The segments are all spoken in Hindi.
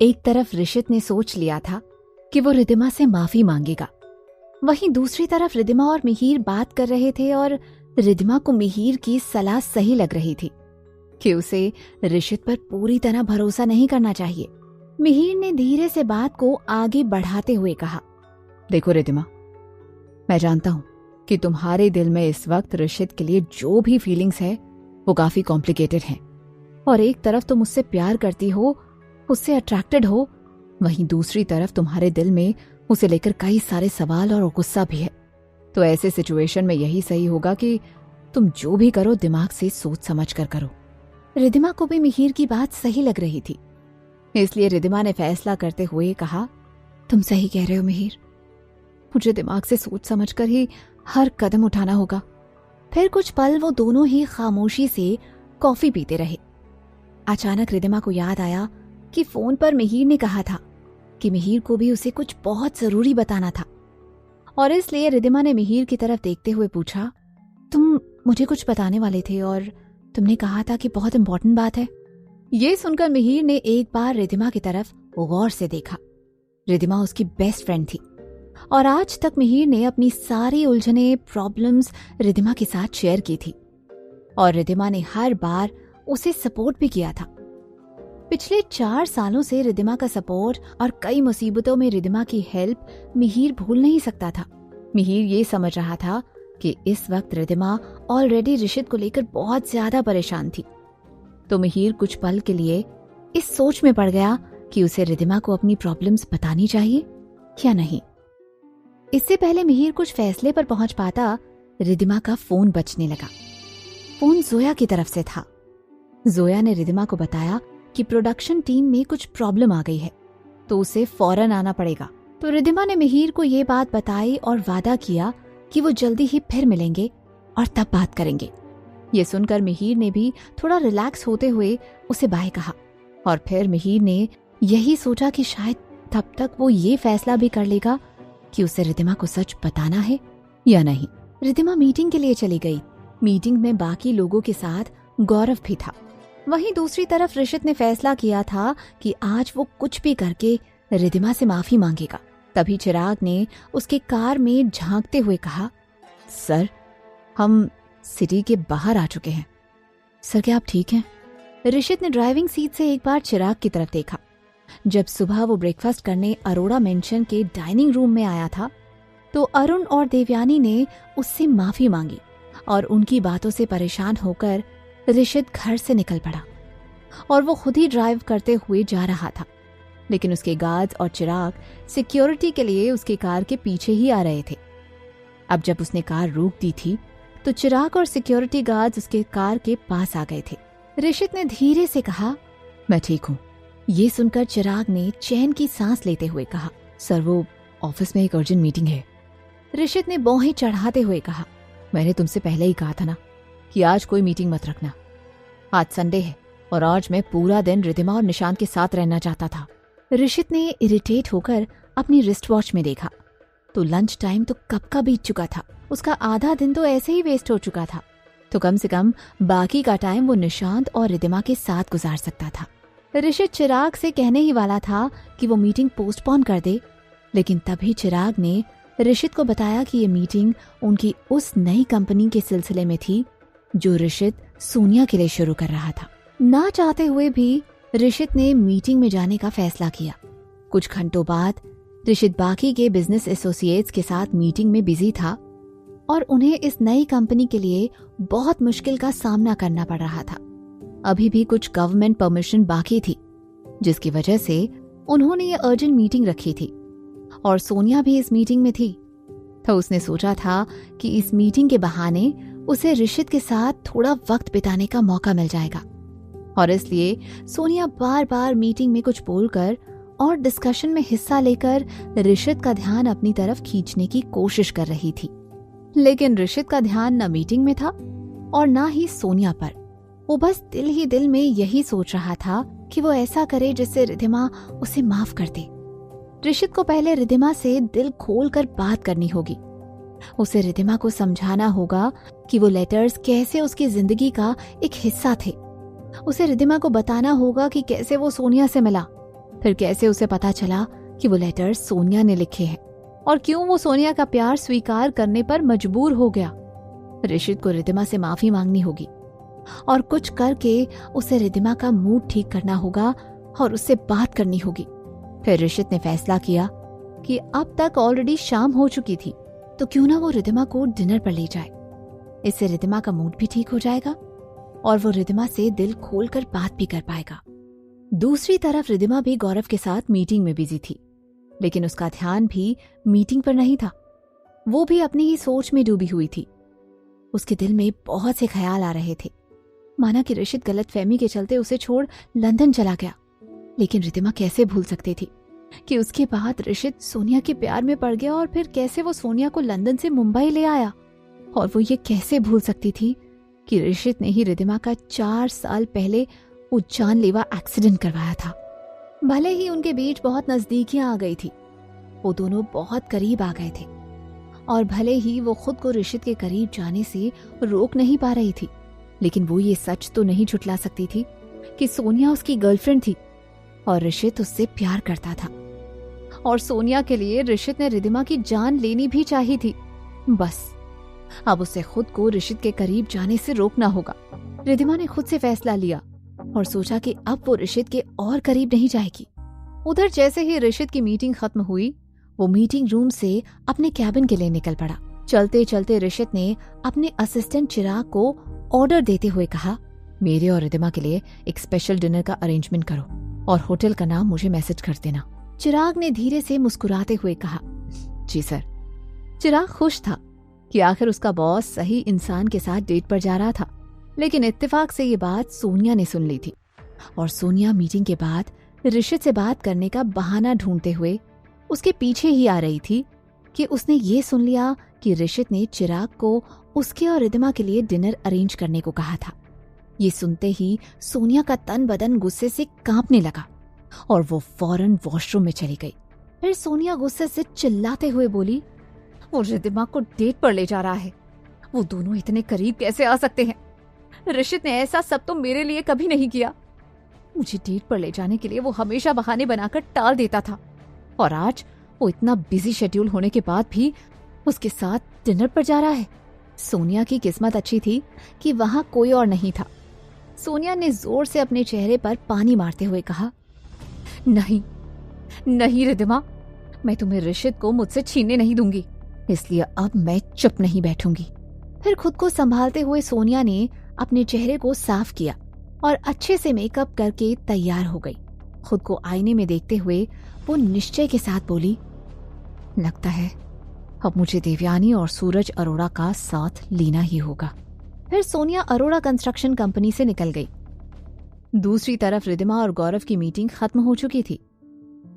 एक तरफ ऋषित ने सोच लिया था कि वो रिद्धिमा से माफी मांगेगा, वहीं दूसरी तरफ रिद्धिमा और मिहिर बात कर रहे थे और रिद्धिमा को मिहिर की सलाह सही लग रही थी कि उसे ऋषित पर पूरी तरह भरोसा नहीं करना चाहिए। मिहिर ने धीरे से बात को आगे बढ़ाते हुए कहा, देखो रिद्धिमा, मैं जानता हूं कि तुम्हारे दिल में इस वक्त ऋषित के लिए जो भी फीलिंग्स है वो काफी कॉम्प्लिकेटेड हैं, और एक तरफ तुम उससे प्यार करती हो, उससे अट्रैक्टेड हो, वहीं दूसरी तरफ तुम्हारे दिल में उसे लेकर कई सारे सवाल और गुस्सा भी है। तो ऐसे सिचुएशन में यही सही होगा कि तुम जो भी करो दिमाग से सोच समझ कर करो। रिद्धिमा को भी मिहिर की बात सही लग रही थी, इसलिए रिद्धिमा ने फैसला करते हुए कहा, तुम सही कह रहे हो मिहिर, मुझे दिमाग से सोच समझ कर ही हर कदम उठाना होगा। फिर कुछ पल वो दोनों ही खामोशी से कॉफी पीते रहे। अचानक रिद्धिमा को याद आया कि फोन पर मिहिर ने कहा था कि मिहिर को भी उसे कुछ बहुत जरूरी बताना था, और इसलिए रिद्धिमा ने मिहिर की तरफ देखते हुए पूछा, तुम मुझे कुछ बताने वाले थे और तुमने कहा था कि बहुत इंपॉर्टेंट बात है। ये सुनकर मिहिर ने एक बार रिद्धिमा की तरफ गौर से देखा। रिद्धिमा उसकी बेस्ट फ्रेंड थी और आज तक मिहिर ने अपनी सारी उलझने, प्रॉब्लम्स रिद्धिमा के साथ शेयर की थी और रिद्धिमा ने हर बार उसे सपोर्ट भी किया था। पिछले 4 सालों से रिद्धिमा का सपोर्ट और कई मुसीबतों में रिद्धिमा की हेल्प मिहिर भूल नहीं सकता था। मिहिर ये समझ रहा था कि इस वक्त रिद्धिमा ऑलरेडी ऋषित को लेकर बहुत ज्यादा परेशान थी। तो मिहिर कुछ पल के लिए इस सोच में पड़ गया कि उसे रिद्धिमा को अपनी प्रॉब्लम्स बतानी चाहिए या नहीं। इससे पहले मिहिर कुछ फैसले पर पहुंच पाता, रिद्धिमा का फोन बजने लगा। फोन जोया की तरफ से था। जोया ने रिद्धिमा को बताया कि प्रोडक्शन टीम में कुछ प्रॉब्लम आ गई है, तो उसे फौरन आना पड़ेगा। तो रिद्धिमा ने मिहिर को ये बात बताई और वादा किया कि वो जल्दी ही फिर मिलेंगे और तब बात करेंगे। ये सुनकर मिहिर ने भी थोड़ा रिलैक्स होते हुए उसे बाय कहा, और फिर मिहिर ने यही सोचा कि शायद तब तक वो ये फैसला भी कर लेगा कि उसे रिद्धिमा को सच बताना है या नहीं। रिद्धिमा मीटिंग के लिए चली गई। मीटिंग में बाकी लोगों के साथ गौरव भी था। वहीं दूसरी तरफ ऋषित ने फैसला किया था कि आज वो कुछ भी करके रिद्धिमा से माफी मांगेगा। तभी चिराग ने उसके कार में झांकते हुए कहा, सर, हम सिटी के बाहर आ चुके हैं। सर, क्या आप ठीक हैं? ऋषित ने ड्राइविंग सीट से एक बार चिराग की तरफ देखा। जब सुबह वो ब्रेकफास्ट करने अरोड़ा मेंशन के डाइनिंग रूम में आया था, तो अरुण और देवयानी ने उससे माफी मांगी और उनकी बातों से परेशान होकर ऋषित घर से निकल पड़ा और वो खुद ही ड्राइव करते हुए जा रहा था। लेकिन उसके गार्ड्स और चिराग सिक्योरिटी के लिए उसके कार के पीछे ही आ रहे थे। अब जब उसने कार रोक दी थी, तो चिराग और सिक्योरिटी गार्ड्स उसके कार के पास आ गए थे। ऋषित ने धीरे से कहा, मैं ठीक हूँ। ये सुनकर चिराग ने चैन की सांस लेते हुए कहा, सर, वो ऑफिस में एक अर्जेंट मीटिंग है। ऋषित ने बाहें चढ़ाते हुए कहा, मैंने तुमसे पहले ही कहा था ना कि आज कोई मीटिंग मत रखना। आज संडे है और आज मैं पूरा दिन रिद्धिमा और निशांत के साथ रहना चाहता था। ऋषित ने इरिटेट होकर अपनी रिस्ट वॉच में देखा, तो लंच टाइम तो कब का बीत चुका था। उसका आधा दिन तो ऐसे ही वेस्ट हो चुका था, तो कम से कम बाकी का टाइम वो निशांत और रिद्धिमा के साथ गुजार सकता था। ऋषित चिराग से कहने ही वाला था कि वो मीटिंग पोस्टपोन कर दे, लेकिन तभी चिराग ने ऋषित को बताया कि ये मीटिंग उनकी उस नई कंपनी के सिलसिले में थी जो ऋषित सोनिया के लिए शुरू कर रहा था। ना चाहते हुए भी ऋषित ने मीटिंग में जाने का फैसला किया। कुछ घंटों बाद ऋषित बाकी के बिजनेस एसोसिएट्स के साथ मीटिंग में बिजी था और उन्हें इस नई कंपनी के लिए बहुत मुश्किल का सामना करना पड़ रहा था। अभी भी कुछ गवर्नमेंट परमिशन बाकी थी, जिसकी वजह से उन्होंने ये अर्जेंट मीटिंग रखी थी और सोनिया भी इस मीटिंग में थी। तो उसने सोचा था कि इस मीटिंग के बहाने उसे ऋषित के साथ थोड़ा वक्त बिताने का मौका मिल जाएगा, और इसलिए सोनिया बार बार मीटिंग में कुछ बोलकर और डिस्कशन में हिस्सा लेकर ऋषित का ध्यान अपनी तरफ खींचने की कोशिश कर रही थी। लेकिन ऋषित का ध्यान न मीटिंग में था और न ही सोनिया पर। वो बस दिल ही दिल में यही सोच रहा था कि वो ऐसा करे जिससे रिद्धिमा उसे माफ कर दे। ऋषित को पहले रिद्धिमा से दिल खोलकर बात करनी होगी। उसे रिद्धिमा को समझाना होगा कि वो लेटर्स कैसे उसकी जिंदगी का एक हिस्सा थे। उसे रिद्धिमा को बताना होगा कि कैसे वो सोनिया से मिला, फिर कैसे उसे पता चला कि वो लेटर सोनिया ने लिखे हैं और क्यों वो सोनिया का प्यार स्वीकार करने पर मजबूर हो गया। ऋषित को रिद्धिमा से माफी मांगनी होगी और कुछ करके उसे रिद्धिमा का मूड ठीक करना होगा और उससे बात करनी होगी। फिर ऋषित ने फैसला किया कि अब तक ऑलरेडी शाम हो चुकी थी, तो क्यों ना वो रिद्धिमा को डिनर पर ले जाए। इससे रिद्धिमा का मूड भी ठीक हो जाएगा और वो रिद्धिमा से दिल खोलकर बात भी कर पाएगा। दूसरी तरफ रिद्धिमा भी गौरव के साथ मीटिंग में बिजी थी, लेकिन उसका ध्यान भी मीटिंग पर नहीं था। वो भी अपनी ही सोच में डूबी हुई थी। उसके दिल में बहुत से ख्याल आ रहे थे, माना कि ऋषित गलतफहमी के चलते उसे छोड़ लंदन चला गया। लेकिन रिद्धिमा कैसे भूल सकती थी कि उसके बाद ऋषित सोनिया के प्यार में पड़ गया और फिर कैसे वो सोनिया को लंदन से मुंबई ले आया। और वो ये कैसे भूल सकती थी कि ऋषित ने ही रिद्धिमा का 4 साल पहले वो जानलेवा एक्सीडेंट करवाया था। भले ही उनके बीच बहुत नजदीकियां आ गई थी, वो दोनों बहुत करीब आ गए थे और भले ही वो खुद को ऋषित के करीब जाने से रोक नहीं पा रही थी, लेकिन वो ये सच तो नहीं झुठला सकती थी कि सोनिया उसकी गर्लफ्रेंड थी और ऋषित उससे प्यार करता था। और सोनिया के लिए ऋषित ने रिद्धिमा की जान लेनी भी चाहिए थी। बस अब उसे खुद को ऋषित के करीब जाने से रोकना होगा। रिद्धिमा ने खुद से फैसला लिया और सोचा कि अब वो ऋषित के और करीब नहीं जाएगी। उधर जैसे ही ऋषित की मीटिंग खत्म हुई, वो मीटिंग रूम से अपने कैबिन के लिए निकल पड़ा। चलते चलते ऋषित ने अपने असिस्टेंट चिराग को ऑर्डर देते हुए कहा, मेरे और रिद्धिमा के लिए एक स्पेशल डिनर का अरेंजमेंट करो और होटल का नाम मुझे मैसेज कर देना। चिराग ने धीरे से मुस्कुराते हुए कहा, जी सर। चिराग खुश था कि आखिर उसका बॉस सही इंसान के साथ डेट पर जा रहा था, लेकिन इत्तेफाक से ये बात सोनिया ने सुन ली थी और सोनिया मीटिंग के बाद ऋषित से बात करने का बहाना ढूंढते हुए उसके पीछे ही आ रही थी कि उसने ये सुन लिया कि ऋषित ने चिराग को उसके और रिद्धिमा के लिए डिनर अरेंज करने को कहा था। ये सुनते ही सोनिया का तन बदन गुस्से से कांपने लगा और वो फौरन वॉशरूम में चली गई। फिर सोनिया गुस्से से चिल्लाते हुए बोली, वो रिद्धिमा को डेट पर ले जा रहा है, वो दोनों इतने करीब कैसे आ सकते हैं? ऋषित ने ऐसा सब तो मेरे लिए कभी नहीं किया। मुझे डेट पर ले जाने के लिए वो हमेशा बहाने बनाकर टाल देता था और आज वो इतना बिजी शेड्यूल होने के बाद भी उसके साथ डिनर पर जा रहा है। सोनिया की किस्मत अच्छी थी कि वहां कोई और नहीं था। सोनिया ने जोर से अपने चेहरे पर पानी मारते हुए कहा, नहीं नहीं रिद्धिमा, मैं तुम्हें ऋषित को मुझसे छीनने नहीं दूंगी, इसलिए अब मैं चुप नहीं बैठूंगी। फिर खुद को संभालते हुए सोनिया ने अपने चेहरे को साफ किया और अच्छे से मेकअप करके तैयार हो गई। खुद को आईने में देखते हुए वो निश्चय के साथ बोली, लगता है अब मुझे देवयानी और सूरज अरोड़ा का साथ लेना ही होगा। फिर सोनिया अरोड़ा कंस्ट्रक्शन कंपनी से निकल गई। दूसरी तरफ रिद्धिमा और गौरव की मीटिंग खत्म हो चुकी थी।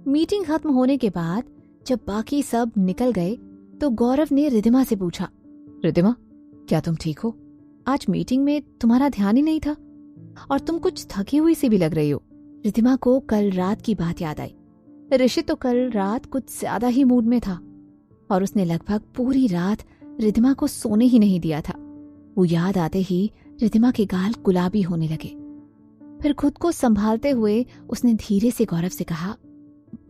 मीटिंग खत्म होने के बाद जब बाकी सब निकल गए तो गौरव ने रिद्धिमा से पूछा, रिद्धिमा क्या तुम ठीक हो? आज मीटिंग में तुम्हारा ध्यान ही नहीं था और तुम कुछ थकी हुई सी भी लग रही हो। रिद्धिमा को कल रात की बात याद आई। ऋषित तो कल रात कुछ ज्यादा ही मूड में था और उसने लगभग पूरी रात रिद्धिमा को सोने ही नहीं दिया था। वो याद आते ही रिद्धिमा के गाल गुलाबी होने लगे। फिर खुद को संभालते हुए उसने धीरे से गौरव से कहा,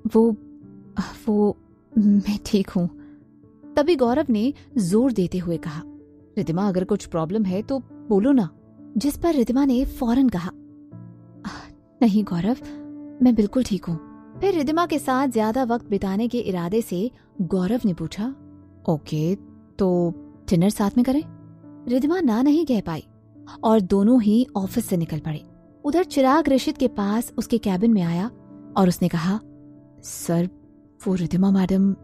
वो मैं ठीक हूं। तभी गौरव ने जोर देते हुए कहा, रिद्धिमा अगर कुछ प्रॉब्लम है तो बोलो ना। जिस पर रिद्धिमा ने फौरन कहा, नहीं गौरव, मैं बिल्कुल ठीक हूँ। फिर रिद्धिमा के साथ ज्यादा वक्त बिताने के इरादे से गौरव ने पूछा, ओके तो डिनर साथ में करें? रिद्धिमा ना नहीं कह पाई और दोनों ही ऑफिस से निकल पड़े। उधर चिराग ऋषित के पास उसके कैबिन में आया और उसने कहा, सर वो रिद्धिमा मैडम।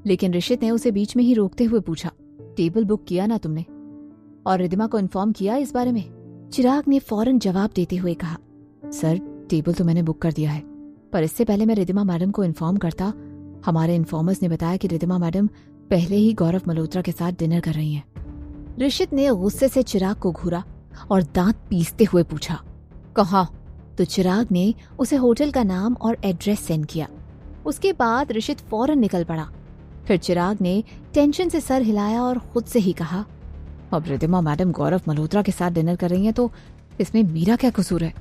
लेकिन ऋषित ने उसे बीच में ही रोकते हुए पूछा, टेबल बुक किया ना तुमने और रिद्धिमा को इन्फॉर्म किया इस बारे में? चिराग ने फौरन जवाब देते हुए कहा, सर टेबल तो मैंने बुक कर दिया है, पर इससे पहले मैं रिद्धिमा मैडम को इन्फॉर्म करता, हमारे इन्फॉर्मर्स ने बताया कि रिद्धिमा मैडम पहले ही गौरव मल्होत्रा के साथ डिनर कर रही हैं। ऋषित ने गुस्से से चिराग को घूरा और दांत पीसते हुए पूछा, कहाँ? तो चिराग ने उसे होटल का नाम और एड्रेस सेंड किया। उसके बाद ऋषित फौरन निकल पड़ा। फिर चिराग ने टेंशन से सर हिलाया और खुद से ही कहा, अब रिद्धिमा मैडम गौरव मल्होत्रा के साथ डिनर कर रही हैं तो इसमें मेरा क्या कसूर है?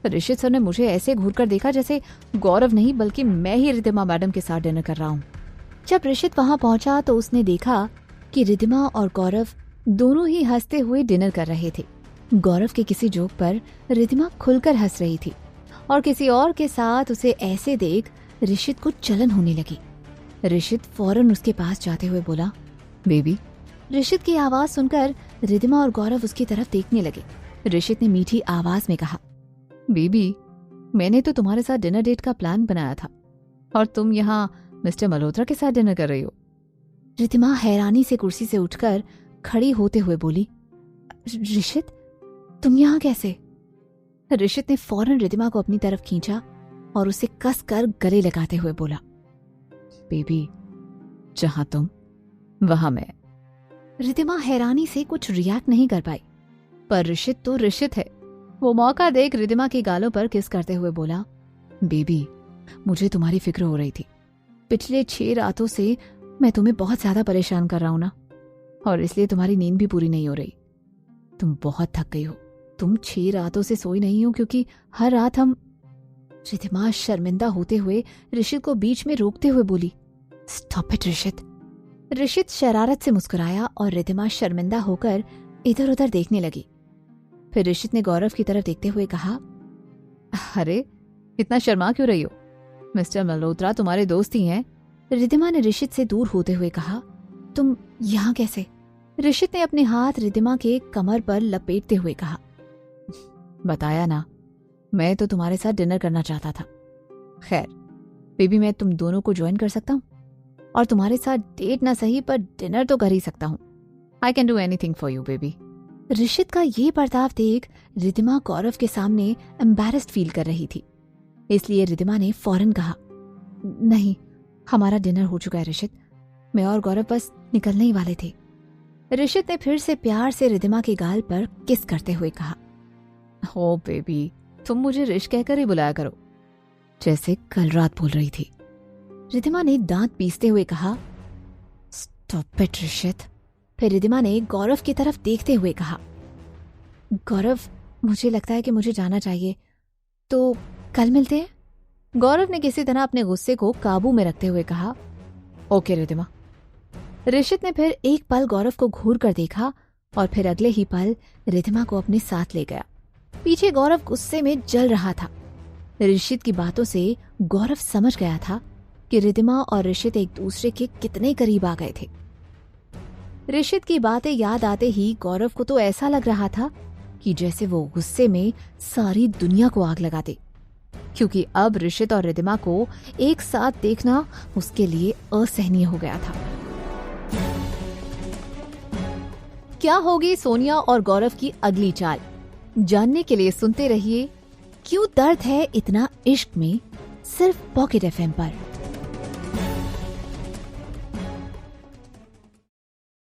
ऋषित सर ने मुझे ऐसे घूर कर देखा जैसे गौरव नहीं बल्कि मैं ही रिद्धिमा मैडम के साथ डिनर कर रहा हूँ। जब ऋषित वहां पहुंचा तो उसने देखा कि रिद्धिमा और गौरव दोनों ही हंसते हुए डिनर कर रहे थे। गौरव के किसी जोक पर रिद्धिमा खुलकर हंस रही थी और किसी और के साथ उसे ऐसे देख ऋषित को जलन होने लगी। ऋषित फौरन उसके पास जाते हुए बोला, बेबी। ऋषित की आवाज सुनकर रिद्धिमा और गौरव उसकी तरफ देखने लगे। ऋषित ने मीठी आवाज में कहा, बेबी, मैंने तो तुम्हारे साथ डिनर डेट का प्लान बनाया था और तुम यहाँ मिस्टर मल्होत्रा के साथ डिनर कर रही हो। रिद्धिमा हैरानी से कुर्सी से उठकर खड़ी होते हुए बोली, ऋषित, तुम यहाँ कैसे? ऋषित ने फौरन रिद्धिमा को अपनी तरफ खींचा और उसे कसकर गले लगाते हुए बोला, बेबी, जहां तुम वहां मैं। रिद्धिमा हैरानी से कुछ रिएक्ट नहीं कर पाई, पर ऋषित तो ऋषित है। वो मौका देख रिद्धिमा की गालों पर किस करते हुए बोला, बेबी, मुझे तुम्हारी फिक्र हो रही थी। पिछले 6 रातों से मैं तुम्हें बहुत ज्यादा परेशान कर रहा हूं ना, और इसलिए तुम्हारी नींद भी पूरी नहीं हो रही। तुम बहुत थक गई हो। तुम 6 रातों से सोई नहीं हो क्योंकि हर रात हम। रिद्धिमा शर्मिंदा होते हुए ऋषित को बीच में रोकते हुए बोली, स्टॉप इट ऋषित। ऋषित शरारत से मुस्कुराया और रिद्धिमा शर्मिंदा होकर इधर उधर देखने लगी। फिर ऋषित ने गौरव की तरफ देखते हुए कहा, अरे इतना शर्मा क्यों रही हो? मिस्टर मल्होत्रा तुम्हारे दोस्त ही हैं। रिद्धिमा ने ऋषित से दूर होते हुए कहा, तुम यहाँ कैसे? ऋषित ने अपने हाथ रिद्धिमा के कमर पर लपेटते हुए कहा, बताया ना, मैं तो तुम्हारे साथ डिनर करना चाहता था। खैर बेबी, मैं तुम दोनों को ज्वाइन कर सकता हूँ और तुम्हारे साथ डेट ना सही पर डिनर तो कर ही सकता हूँ। I can do anything for you baby. Rishit का ये बर्ताव देख रिद्धिमा गौरव के सामने एम्बैरेस्ड फील कर रही थी, इसलिए रिद्धिमा ने फौरन कहा, नहीं, हमारा डिनर हो चुका है ऋषित, मैं और गौरव बस निकलने ही वाले थे। ऋषित ने फिर से प्यार से रिद्धिमा के गाल पर किस करते हुए कहा, ओ बेबी, तुम मुझे ऋष कहकर ही बुलाया करो, जैसे कल रात बोल रही थी। रिद्धिमा ने दांत पीसते हुए कहा, स्टॉप इट ऋषित। फिर रिद्धिमा ने गौरव की तरफ देखते हुए कहा, गौरव, मुझे लगता है कि मुझे जाना चाहिए, तो कल मिलते हैं। गौरव ने किसी तरह अपने गुस्से को काबू में रखते हुए कहा, ओके रिद्धिमा। ऋषित ने फिर एक पल गौरव को घूर कर देखा और फिर अगले ही पल रिद्धिमा को अपने साथ ले गया। पीछे गौरव गुस्से में जल रहा था। ऋषित की बातों से गौरव समझ गया था कि रिद्धिमा और ऋषित एक दूसरे के कितने करीब आ गए थे। ऋषित की बातें याद आते ही गौरव को तो ऐसा लग रहा था कि जैसे वो गुस्से में सारी दुनिया को आग लगा दे, क्योंकि अब ऋषित और रिद्धिमा को एक साथ देखना उसके लिए असहनीय हो गया था। क्या होगी सोनिया और गौरव की अगली चाल, जानने के लिए सुनते रहिए क्यों दर्द है इतना इश्क में, सिर्फ पॉकेट FM पर।